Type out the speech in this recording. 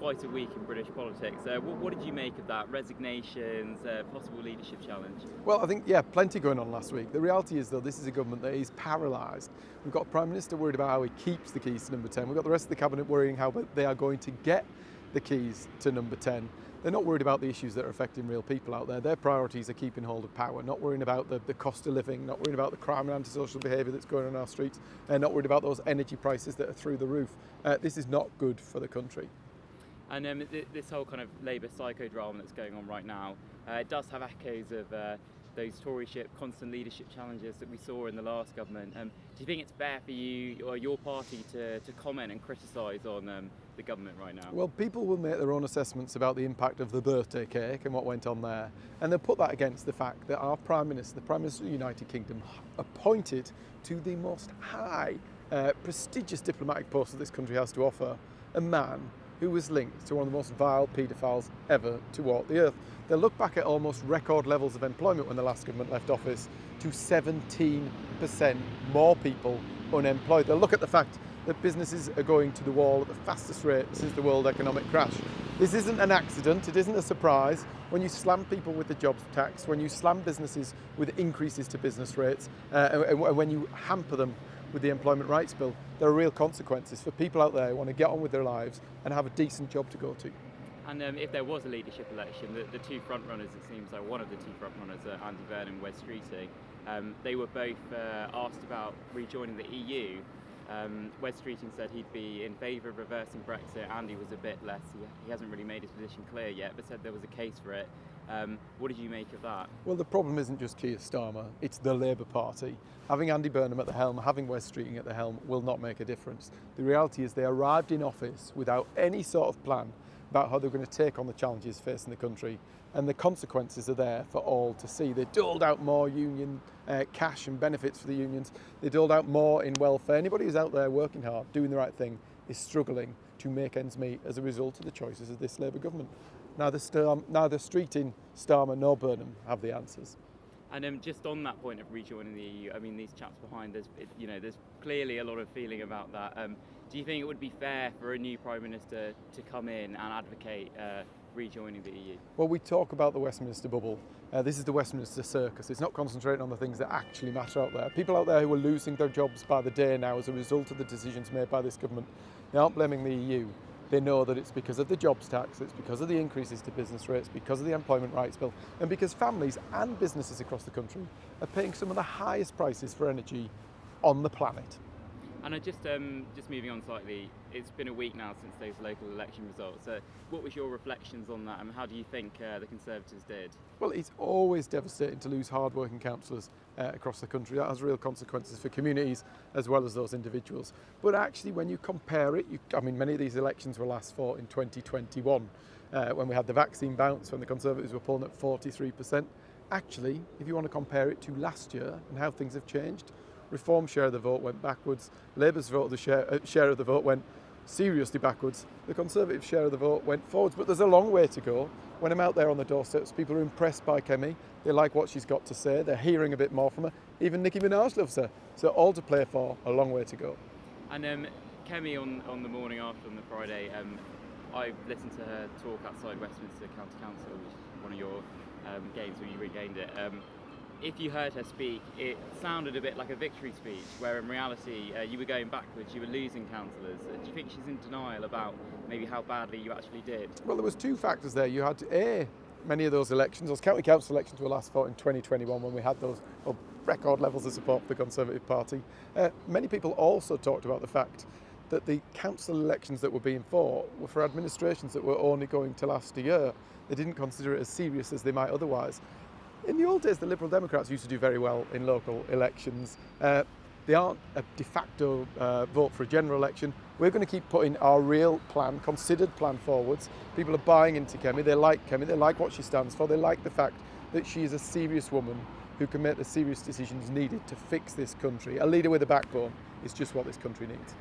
quite a week in British politics. What did you make of that? Resignations, possible leadership challenge? Well, I think, plenty going on last week. The reality is, though, this is a government that is paralysed. We've got a Prime Minister worried about how he keeps the keys to number 10. We've got the rest of the Cabinet worrying how they are going to get the keys to number 10. They're not worried about the issues that are affecting real people out there. Their priorities are keeping hold of power, not worrying about the cost of living, not worrying about the crime and antisocial behaviour that's going on our streets, and not worried about those energy prices that are through the roof. This is not good for the country. And this whole kind of Labour psychodrama that's going on right now, it does have echoes of those Toryship constant leadership challenges that we saw in the last government. Do you think it's fair for you or your party to comment and criticise on the government right now? Well, people will make their own assessments about the impact of the birthday cake and what went on there, and they'll put that against the fact that our Prime Minister, the Prime Minister of the United Kingdom, appointed to the most high, prestigious diplomatic post that this country has to offer, a man who was linked to one of the most vile paedophiles ever to walk the earth. They'll look back at almost record levels of employment when the last government left office, to 17% more people unemployed. They'll look at the fact that businesses are going to the wall at the fastest rate since the world economic crash. This isn't an accident, it isn't a surprise. When you slam people with the jobs tax, when you slam businesses with increases to business rates, and when you hamper them with the Employment Rights Bill, there are real consequences for people out there who want to get on with their lives and have a decent job to go to. And if there was a leadership election, the two frontrunners, it seems like one of the two frontrunners, Andy Burnham and Wes Streeting, they were both asked about rejoining the EU. Wes Streeting said he'd be in favour of reversing Brexit. Andy was a bit less. He hasn't really made his position clear yet, but said there was a case for it. What did you make of that? Well, the problem isn't just Keir Starmer, it's the Labour Party. Having Andy Burnham at the helm, having Wes Streeting at the helm will not make a difference. The reality is they arrived in office without any sort of plan about how they're going to take on the challenges facing the country, and the consequences are there for all to see. They doled out more union cash and benefits for the unions. They doled out more in welfare. Anybody who's out there working hard, doing the right thing, is struggling to make ends meet as a result of the choices of this Labour government. Neither Streeting, Starmer nor Burnham have the answers. And just on that point of rejoining the EU, I mean, these chaps behind, there's clearly a lot of feeling about that. Do you think it would be fair for a new Prime Minister to come in and advocate rejoining the EU? Well, we talk about the Westminster bubble. This is the Westminster circus. It's not concentrating on the things that actually matter out there. People out there who are losing their jobs by the day now as a result of the decisions made by this government, they aren't blaming the EU. They know that it's because of the jobs tax, it's because of the increases to business rates, because of the Employment Rights Bill, and because families and businesses across the country are paying some of the highest prices for energy on the planet. And just moving on slightly, it's been a week now since those local election results. What was your reflections on that, and how do you think the Conservatives did? Well, it's always devastating to lose hard-working councillors across the country. That has real consequences for communities as well as those individuals. But actually, when you compare it, many of these elections were last fought in 2021, when we had the vaccine bounce, when the Conservatives were polling at 43%. Actually, if you want to compare it to last year and how things have changed, Reform's share of the vote went backwards, Labour's share of the vote went seriously backwards, the Conservative share of the vote went forwards. But there's a long way to go. When I'm out there on the doorsteps, people are impressed by Kemi, they like what she's got to say, they're hearing a bit more from her, even Nicki Minaj loves her. So all to play for, a long way to go. And Kemi on the morning after, on the Friday, I listened to her talk outside Westminster County Council, which is one of your games where you regained it. If you heard her speak, it sounded a bit like a victory speech, where in reality you were going backwards, you were losing councillors. Do you think she's in denial about maybe how badly you actually did? Well, there was two factors there. You had many of those elections, those county council elections were last fought in 2021 when we had those record levels of support for the Conservative Party. Many people also talked about the fact that the council elections that were being fought were for administrations that were only going to last a year. They didn't consider it as serious as they might otherwise. In the old days, the Liberal Democrats used to do very well in local elections. They aren't a de facto vote for a general election. We're going to keep putting our real plan, considered plan forwards. People are buying into Kemi, they like what she stands for, they like the fact that she is a serious woman who can make the serious decisions needed to fix this country. A leader with a backbone is just what this country needs.